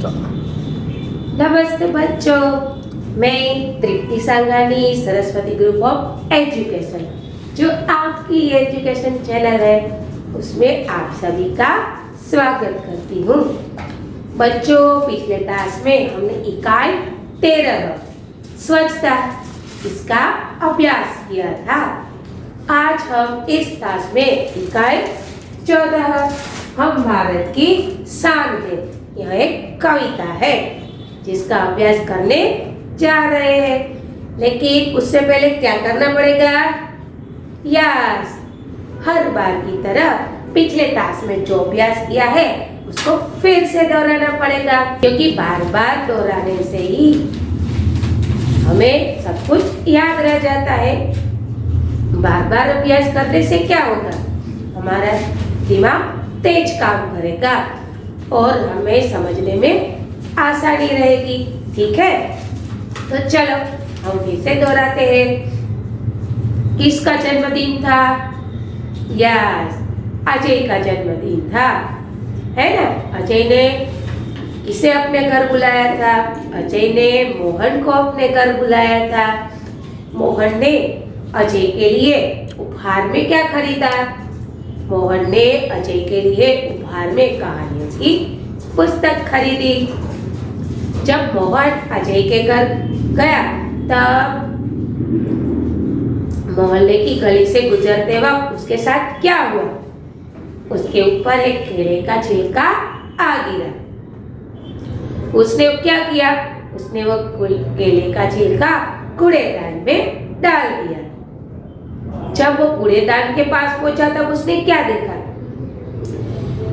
नमस्ते बच्चों, मैं तृप्ति सांगानी, सरस्वती ग्रुप ऑफ एजुकेशन, जो आपकी एजुकेशन चैनल है उसमें आप सभी का स्वागत करती हूँ। बच्चों, पिछले क्लास में हमने इकाई 13 स्वच्छता इसका अभ्यास किया था। आज हम इस क्लास में इकाई 14 हम भारत की शान है, यह एक कविता है जिसका अभ्यास करने जा रहे हैं। लेकिन उससे पहले क्या करना पड़ेगा? यस, हर बार की तरह पिछले क्लास में जो अभ्यास किया है उसको फिर से दोहराना पड़ेगा, क्योंकि बार बार दोहराने से ही हमें सब कुछ याद रह जाता है। बार बार अभ्यास करने से क्या होगा? हमारा दिमाग तेज काम करेगा और हमें समझने में आसानी रहेगी। ठीक है, तो चलो हम फिर से दोहराते हैं। किसका जन्मदिन था? यस, अजय का जन्मदिन था, है ना। अजय ने किसे अपने घर बुलाया था? अजय ने मोहन को अपने घर बुलाया था। मोहन ने अजय के लिए उपहार में क्या खरीदा? मोहन ने अजय के लिए उपहार में कहानियों की पुस्तक खरीदी। जब मोहन अजय के घर गया तब मोहल्ले की गली से गुजरते वक्त उसके साथ क्या हुआ? उसके ऊपर एक केले का छिलका आ गिरा। उसने क्या किया? उसने वो केले का छिलका कूड़ेदान में डाल दिया। जब वो कूड़ेदान के पास पहुंचा तब उसने क्या देखा?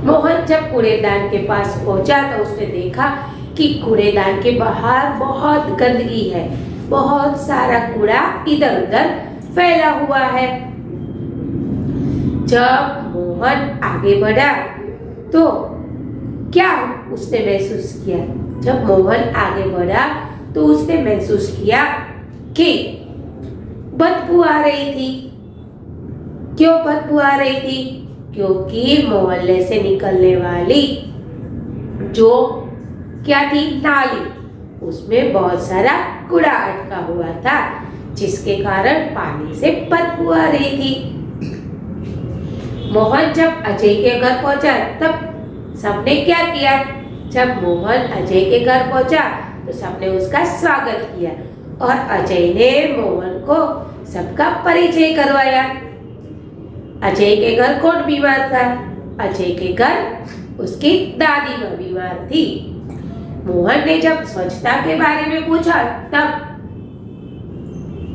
मोहन जब कूड़ेदान के पास पहुंचा तो उसने देखा कि कूड़ेदान के बाहर बहुत गंदगी है, बहुत सारा कूड़ा इधर उधर फैला हुआ है। जब मोहन आगे बढ़ा तो क्या उसने महसूस किया? जब मोहन आगे बढ़ा तो उसने महसूस किया कि बदबू आ रही थी। क्यों बदबू आ रही थी? क्योंकि मोहल्ले से निकलने वाली जो क्या थी, नाली, उसमें बहुत सारा कूड़ा अटका हुआ था, जिसके कारण पानी से बदबू आ रही थी। मोहन जब अजय के घर पहुंचा तब सबने क्या किया? जब मोहन अजय के घर पहुंचा तो सबने उसका स्वागत किया और अजय ने मोहन को सबका परिचय करवाया। अजय के घर कौन बीमार था? अजय के घर उसकी दादी माँ बीमार थी। मोहन ने जब स्वच्छता के बारे में पूछा तब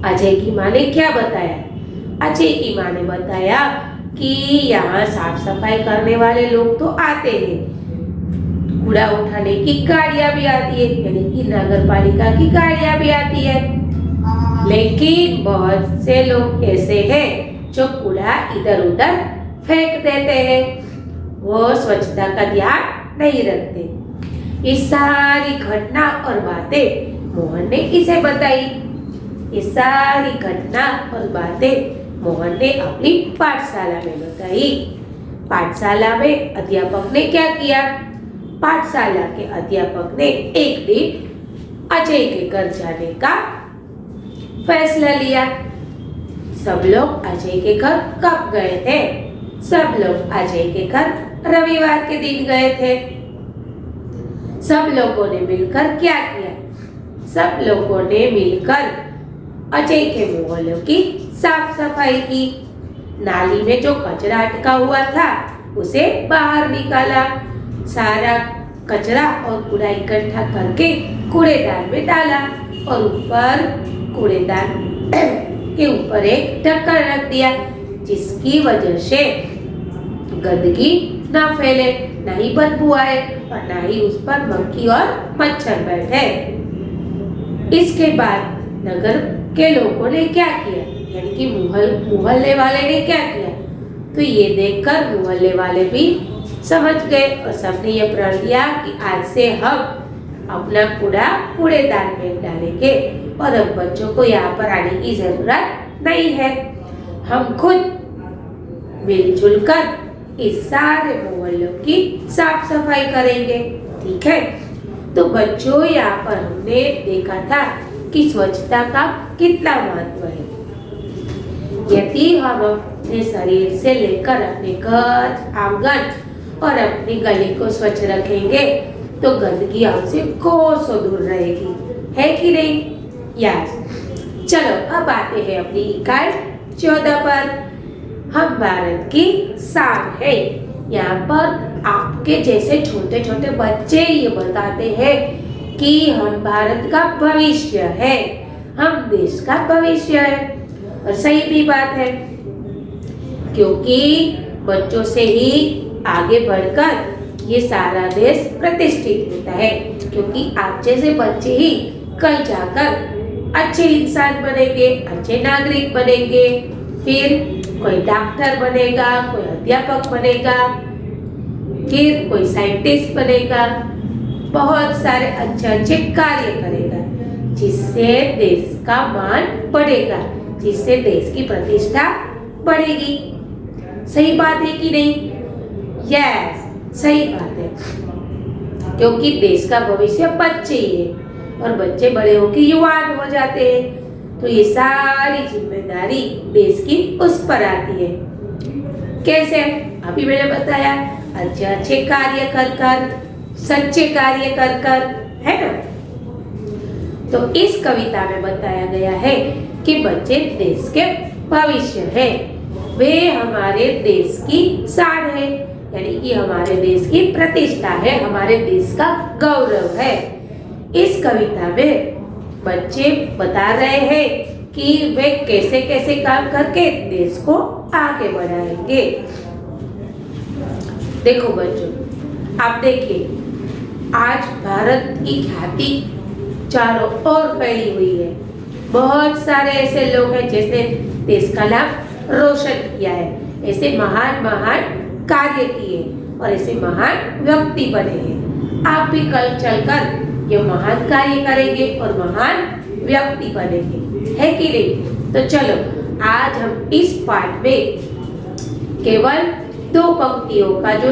अजय की माँ ने क्या बताया? अजय की माँ ने बताया कि यहाँ साफ सफाई करने वाले लोग तो आते हैं, कूड़ा उठाने की गाड़ियाँ भी आती है, यानी कि नगर पालिका की गाड़ियाँ भी आती है, लेकिन बहुत से लोग ऐसे हैं जो कूड़ा इधर उधर फेंक देते हैं, वो स्वच्छता का ध्यान नहीं रखते। ये सारी घटना और बातें मोहन ने इसे बताई। ये सारी घटना और बातें मोहन ने अपनी पाठशाला में बताई। पाठशाला में अध्यापक ने क्या किया? पाठशाला के अध्यापक ने एक दिन अजय के घर जाने का फैसला लिया। सब लोग अजय के घर कब गए थे? सब लोग अजय के घर रविवार के दिन गए थे। सब लोगों ने मिलकर क्या किया? सब लोगों ने मिलकर अजय के मोहल्ले की साफ सफाई की। नाली में जो कचरा अटका हुआ था उसे बाहर निकाला। सारा कचरा और कूड़ा इकट्ठा करके कूड़ेदान में डाला और ऊपर कूड़ेदान के ऊपर एक ढक्कन रख दिया, जिसकी वजह से गंदगी ना फैले, ना ही बदबू आए और ना ही उस पर मक्खी और मच्छर बैठे। इसके बाद नगर के लोगों ने क्या किया, यानी कि मोहल्ले वाले ने क्या किया? तो ये देखकर मोहल्ले वाले भी समझ गए और सबने ये प्रण लिया कि आज से हम अपना कूड़ा कूड़ेदान में डालेंगे और अब बच्चों को यहाँ पर आने की जरूरत नहीं है। हम खुद मिलजुल कर इस सारे मोहल्लों की साफ सफाई करेंगे। ठीक है, तो बच्चों, यहाँ पर हमने देखा था कि स्वच्छता का कितना महत्व है। यदि हम अपने शरीर से लेकर अपने घर, आंगन और अपनी गली को स्वच्छ रखेंगे तो गंदगी हमसे कोसों दूर रहेगी, है कि नहीं? यस। चलो अब आते हैं अपनी इकाई 14 पर। हम भारत की शान है। यहाँ पर आपके जैसे छोटे छोटे बच्चे ये बताते हैं कि हम भारत का भविष्य है, हम देश का भविष्य है। और सही भी बात है, क्योंकि बच्चों से ही आगे बढ़कर ये सारा देश प्रतिष्ठित होता है। क्योंकि आप जैसे बच्चे ही कल जाकर अच्छे इंसान बनेंगे, अच्छे नागरिक बनेंगे, फिर कोई डॉक्टर बनेगा, कोई अध्यापक बनेगा, फिर कोई साइंटिस्ट बनेगा, बहुत सारे अच्छे अच्छे कार्य करेगा, जिससे देश का मान बढ़ेगा, जिससे देश की प्रतिष्ठा बढ़ेगी। सही बात है कि नहीं? यस, सही बात है, क्योंकि देश का भविष्य बच्चे ही है और बच्चे बड़े होकर युवान हो जाते हैं, तो ये सारी जिम्मेदारी देश की उस पर आती है। कैसे? अभी मैंने बताया, अच्छे अच्छे कार्य कर कर, सच्चे कार्य कर कर, है ना? तो इस कविता में बताया गया है कि बच्चे देश के भविष्य है, वे हमारे देश की शान है, यानी कि हमारे देश की प्रतिष्ठा है, हमारे देश का गौरव है। इस कविता में बच्चे बता रहे हैं कि वे कैसे कैसे काम करके देश को आगे बढ़ाएंगे। देखो बच्चों, आप देखिए, आज भारत की ख्याति चारों ओर फैली हुई है। बहुत सारे ऐसे लोग हैं जिसने देश का नाम रोशन किया है, ऐसे महान महान कार्य किए और ऐसे महान व्यक्ति बने हैं। आप भी कल चलकर ये महान कार्य करेंगे और महान व्यक्ति बनेंगे, है कि नहीं? तो चलो आज हम इस पाठ में केवल 2 पंक्तियों का जो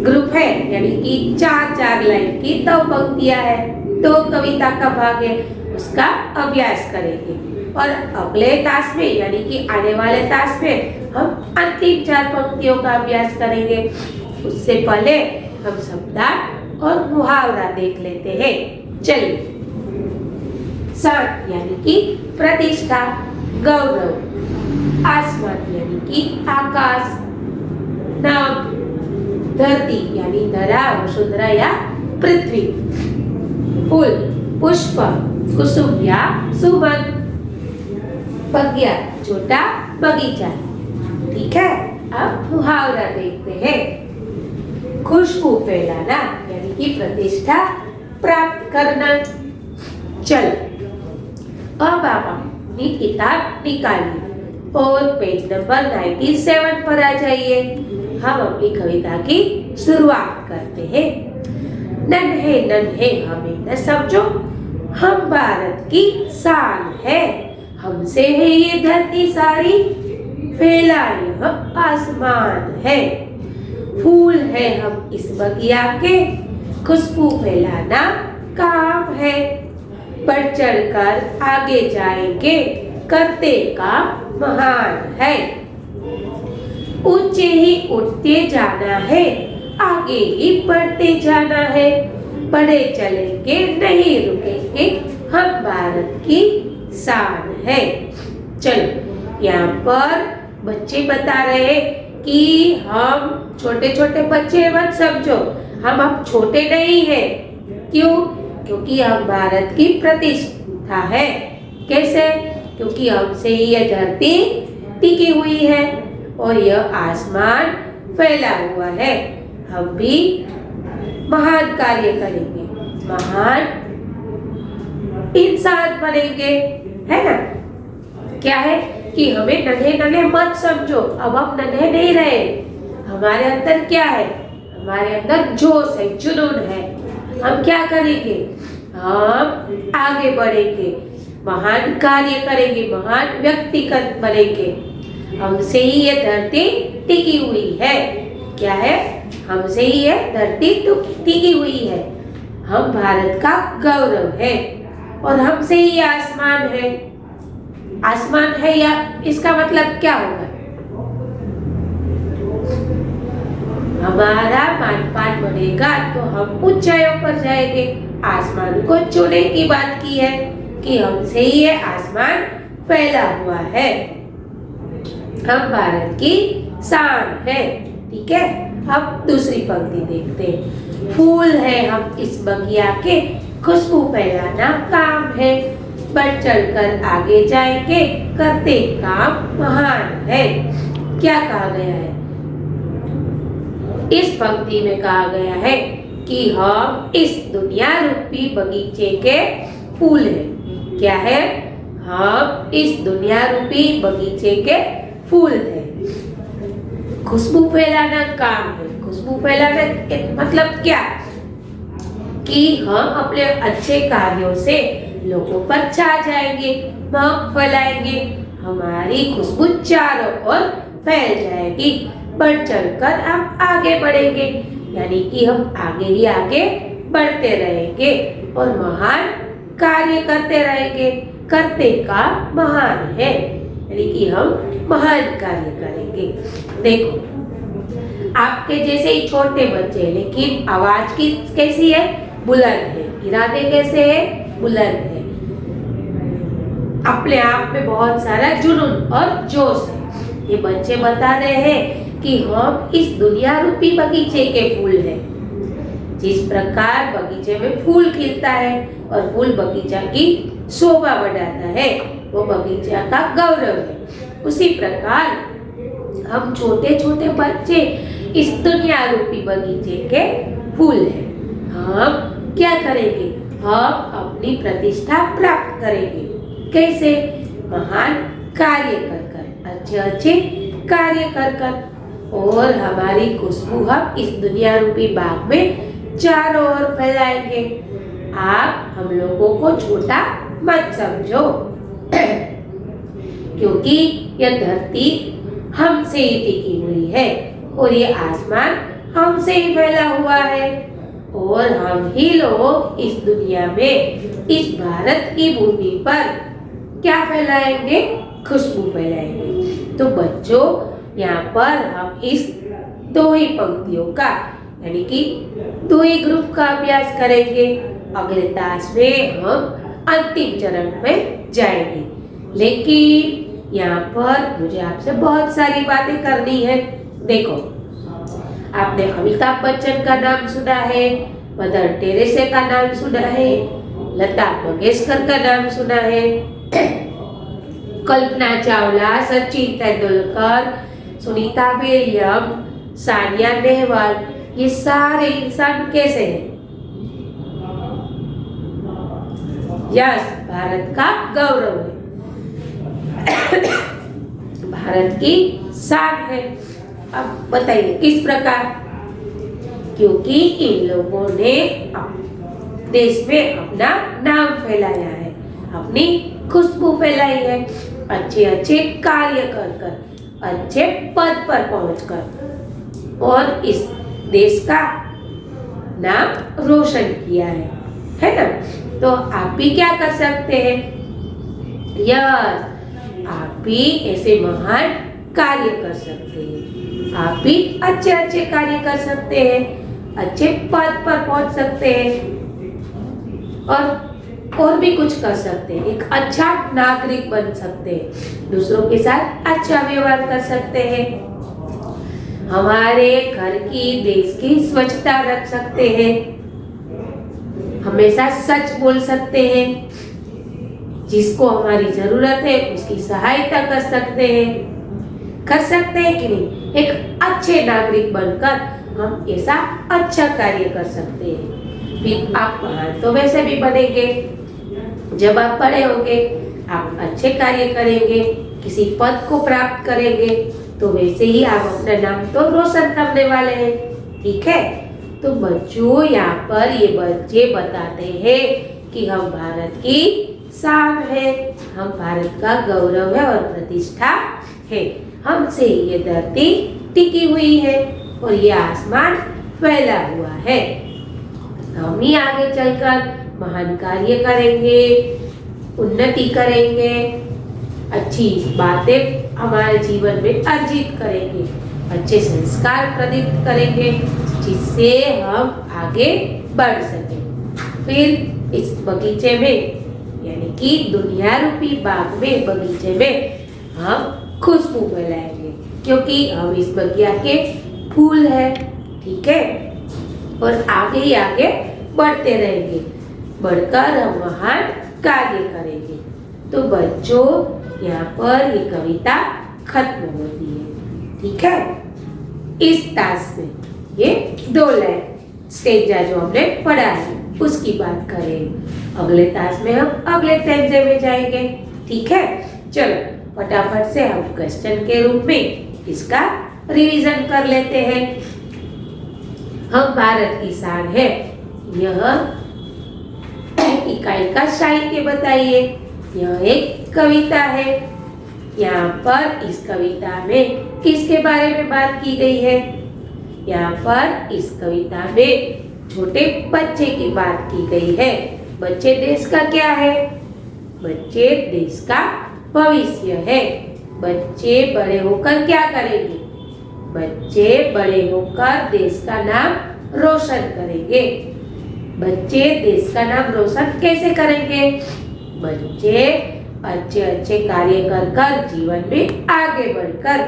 ग्रुप है, यानी कि 4-4 लाइन की 2 पंक्तियां है, 2 कविता का भाग है, उसका अभ्यास करेंगे। और अगले तास में, यानी कि आने वाले तास में हम अंतिम 4 पंक्तियों का अभ्यास करेंगे। उससे पहले हम शब्दार्थ और मुहावरा देख लेते हैं। चलिए। शान यानी कि प्रतिष्ठा, गौरव, आसमान यानी कि आकाश, नभ, धरती यानी धरा, वसुंधरा या पृथ्वी, फूल, पुष्प, कुसुम या सुमन, बगिया, छोटा बगीचा। ठीक है, अब मुहावरा देखते हैं। खुशबू फैलाना यानी कि प्रतिष्ठा प्राप्त करना। चलो अब आप अपनी किताब निकालिए और पेज नंबर 97 पर आ जाइए। हम अपनी कविता की शुरुआत करते हैं। नन्हे नन्हे हमें न समझो, हम भारत की शान है, हमसे है ये धरती सारी, फैला यह आसमान है। फूल है हम इस बगिया के, खुशबू फैलाना काम है, बढ़ चढ़ कर आगे जाएंगे, करते काम महान है। ऊंचे ही उठते जाना है, आगे ही बढ़ते जाना है, बढ़े चलेंगे नहीं रुकेंगे, हम भारत की शान है। चलो यहाँ पर बच्चे बता रहे हैं कि हम छोटे छोटे बच्चे मत समझो, हम अब छोटे नहीं हैं। क्यों? क्योंकि हम भारत की प्रतिष्ठा है। कैसे? क्योंकि हमसे ये धरती टिकी हुई है और यह आसमान फैला हुआ है। हम भी महान कार्य करेंगे, महान इंसान बनेंगे, है ना? क्या है कि हमें नन्हे नन्हे मत समझो, अब हम नन्हे नहीं रहे। हमारे अंदर क्या है? हमारे अंदर जोश है, जुनून है। हम क्या करेंगे? हम आगे बढ़ेंगे, महान कार्य करेंगे, महान व्यक्ति बनेंगे। हमसे ही ये धरती टिकी हुई है। क्या है? हमसे ही ये धरती टिकी हुई है। हम भारत का गौरव है और हमसे ही आसमान है। आसमान है या इसका मतलब क्या होगा? हमारा मान-पान बढ़ेगा तो हम ऊंचाइयों पर जाएंगे। आसमान को छूने की बात की है कि हमसे ही ये आसमान फैला हुआ है। हम भारत की शान है। ठीक है, अब दूसरी पंक्ति देखते हैं। फूल है हम इस बगिया के, खुशबू फैलाना काम है। बढ़ चढ़कर आगे जाएंगे, करते काम महान है। क्या कहा गया है? इस पंक्ति में कहा गया है कि हम इस दुनिया रूपी बगीचे के फूल हैं। क्या है? हम इस दुनिया रूपी बगीचे के फूल हैं। खुशबू फैलाना काम है। खुशबू फैलाना मतलब क्या? कि हम अपने अच्छे कार्यों से लोगों पर छा जाएंगे, महक फैलाएंगे, हमारी खुशबू चारों ओर फैल जाएगी। बढ़ चढ़कर हम आगे बढ़ेंगे, यानी कि हम आगे ही आगे बढ़ते रहेंगे और महान कार्य करते रहेंगे। करते का महान है, यानी कि हम महान कार्य करेंगे। देखो, आपके जैसे ही छोटे बच्चे, लेकिन आवाज की कैसी है? बुलंद है। इरादे कैसे है? बुलंद है। अपने आप में बहुत सारा जुनून और जोश है। ये बच्चे बता रहे हैं कि हम इस दुनिया रूपी बगीचे के फूल हैं। जिस प्रकार बगीचे में फूल खिलता है और फूल बगीचा की शोभा बढ़ाता है, वो बगीचा का गौरव है। उसी प्रकार हम छोटे छोटे बच्चे इस दुनिया रूपी बगीचे के फूल हैं। हम क्या करेंगे? हम अपनी प्रतिष्ठा प्राप्त करेंगे। कैसे? महान कार्य कर कर, अच्छे अच्छे कार्य कर कर, और हमारी खुशबू हम इस दुनिया रूपी बाग में चारों ओर फैलाएंगे। आप हम लोगों को छोटा मत समझो, क्योंकि यह धरती हमसे ही टिकी हुई है और ये आसमान हमसे ही फैला हुआ है, और हम ही लोग इस दुनिया में, इस भारत की भूमि पर क्या फैलाएंगे? खुशबू फैलाएंगे। तो बच्चों, यहाँ पर हम इस दो ही पंक्तियों का, यानी कि दो ही ग्रुप का अभ्यास करेंगे। अगले क्लास में हम अंतिम चरण में जाएंगे, लेकिन यहाँ पर मुझे आपसे बहुत सारी बातें करनी है। देखो, आपने अमिताभ बच्चन का नाम सुना है, मदर टेरेसा का नाम सुना है, लता मंगेशकर का नाम सुना है, कल्पना चावला, सचिन तेंदुलकर, सुनीता विलियम, सानिया नेहवाल, ये सारे इंसान कैसे हैं? यस, भारत का गौरव है, भारत की शान है। अब बताइए किस प्रकार? क्योंकि इन लोगों ने देश में अपना नाम फैलाया है, अपनी खुशबू फैलाई है, अच्छे अच्छे कार्य कर कर, अच्छे पद पर पहुंचकर, और इस देश का नाम रोशन किया है ना? तो आप भी क्या कर सकते हैं? यस, आप भी ऐसे महान कार्य कर सकते हैं। आप भी अच्छे अच्छे कार्य कर सकते हैं, अच्छे पद पर पहुंच सकते हैं, और भी कुछ कर सकते हैं। एक अच्छा नागरिक बन सकते हैं, दूसरों के साथ अच्छा व्यवहार कर सकते हैं, हमारे घर की, देश की स्वच्छता रख सकते हैं, हमेशा सच बोल सकते हैं, जिसको हमारी जरूरत है उसकी सहायता कर सकते हैं। कर सकते हैं कि नहीं? एक अच्छे नागरिक बनकर हम ऐसा अच्छा कार्य कर सकते हैं। फिर आप महान तो वैसे भी बनेंगे। जब आप बड़े होंगे, आप अच्छे कार्य करेंगे, किसी पद को प्राप्त करेंगे, तो वैसे ही आप अपना नाम तो रोशन करने वाले हैं। ठीक है? तो बच्चों, यहाँ पर ये बच्चे बताते हैं कि हम भारत की शान है, हम भारत का गौरव है और प्रतिष्ठा है। हमसे ये धरती टिकी हुई है और ये आसमान फैला हुआ है। हम ही आगे चलकर महान कार्य करेंगे, उन्नति करेंगे, अच्छी बातें हमारे जीवन में अर्जित करेंगे, अच्छे संस्कार प्रदीप्त करेंगे, जिससे हम आगे बढ़ सकें। फिर इस बगीचे में यानी कि दुनिया रूपी बाग में, बगीचे में हम खुशबू फैलाएंगे, क्योंकि हम इस बगिया के फूल हैं। ठीक है, और आगे ही आगे बढ़ते रहेंगे, बढ़कर हम महान कार्य करेंगे। तो बच्चों, यहाँ पर ये कविता खत्म होती है। ठीक है, इस ताश में ये 2 लाइन स्टेजा जो हमने पढ़ा है उसकी बात करें। अगले ताश में हम अगले स्टेजे में जाएंगे। ठीक है, चलो फटाफट से हम क्वेश्चन के रूप में इसका रिवीजन कर लेते हैं। हम भारत की शान है, यह इकाई का साहित्य बताइए। यह एक कविता है। यहाँ पर इस कविता में किसके बारे में बात की गई है? यहाँ पर इस कविता में छोटे बच्चे की बात की गई है। बच्चे देश का क्या है? बच्चे देश का भविष्य है। बच्चे बड़े होकर क्या करेंगे? बच्चे बड़े होकर देश का नाम रोशन करेंगे। बच्चे देश का नाम रोशन कैसे करेंगे? बच्चे अच्छे अच्छे कार्य कर कर जीवन में आगे बढ़कर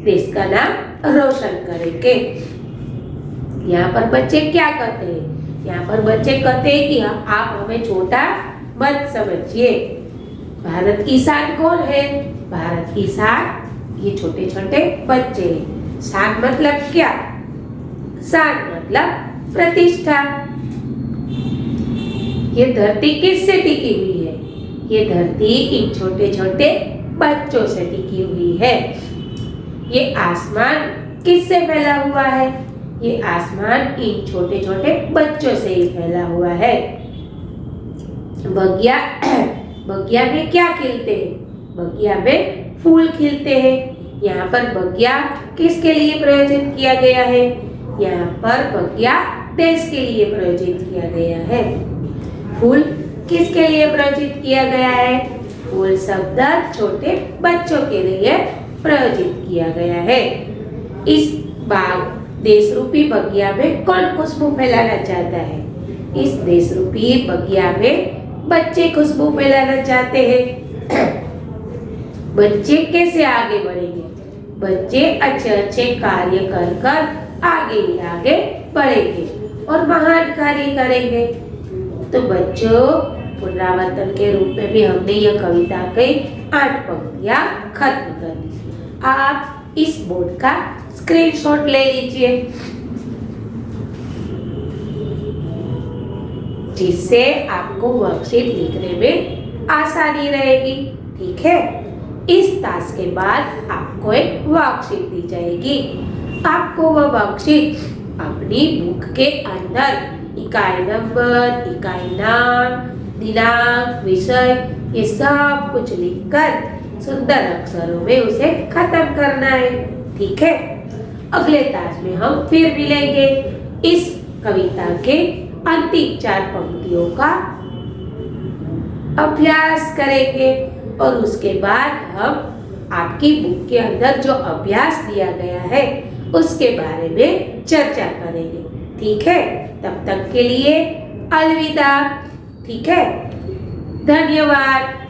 देश का नाम रोशन करेंगे। यहाँ पर बच्चे क्या कहते हैं? यहाँ पर बच्चे कहते हैं कि आप हमें छोटा मत समझिए। भारत की शान कौन है? भारत की शान ये छोटे छोटे बच्चे हैं। शान मतलब क्या? शान मतलब प्रतिष्ठा। ये धरती किससे टिकी हुई है? ये धरती इन छोटे छोटे बच्चों से टिकी हुई है। ये आसमान किससे फैला हुआ है? ये आसमान इन छोटे छोटे बच्चों से ही फैला हुआ है। बगिया बगिया में क्या खिलते हैं? बगिया में फूल खिलते हैं। यहाँ पर बगिया किसके लिए प्रयोजित किया गया है? यहाँ पर बगिया देश के लिए प्रयोजित किया गया है। फूल किसके लिए प्रयोजित किया गया है? फूल शब्द छोटे बच्चों के लिए प्रयोजित किया गया है। इस बाग देश रूपी बगिया में कौन खुशबू फैलाना चाहता है? इस देश रूपी बगिया में बच्चे खुशबू फैलाना चाहते हैं। बच्चे कैसे आगे बढ़ेंगे? बच्चे अच्छे अच्छे कार्य कर कर आगे बढ़ेंगे और महान कार्य करेंगे। तो बच्चों, पुनरावर्तन के रूप में भी हमने यह कविता की 8 पंक्तियां खत्म कर दी। आप इस बोर्ड का स्क्रीनशॉट ले लीजिए, जिससे आपको वर्कशीट लिखने में आसानी रहेगी। ठीक है, इस ताश के बाद आपको एक वर्कशीट दी जाएगी। आपको वह वर्कशीट अपनी बुक के अंदर इकाई नंबर, इकाई नाम, दिनांक, विषय ये सब कुछ लिखकर सुंदर अक्षरों में उसे खत्म करना है। ठीक है, अगले ताश में हम फिर मिलेंगे। इस कविता के अंतिम 4 पंक्तियों का अभ्यास करेंगे और उसके बाद हम आपकी बुक के अंदर जो अभ्यास दिया गया है उसके बारे में चर्चा करेंगे। ठीक है, तब तक के लिए अलविदा। ठीक है, धन्यवाद।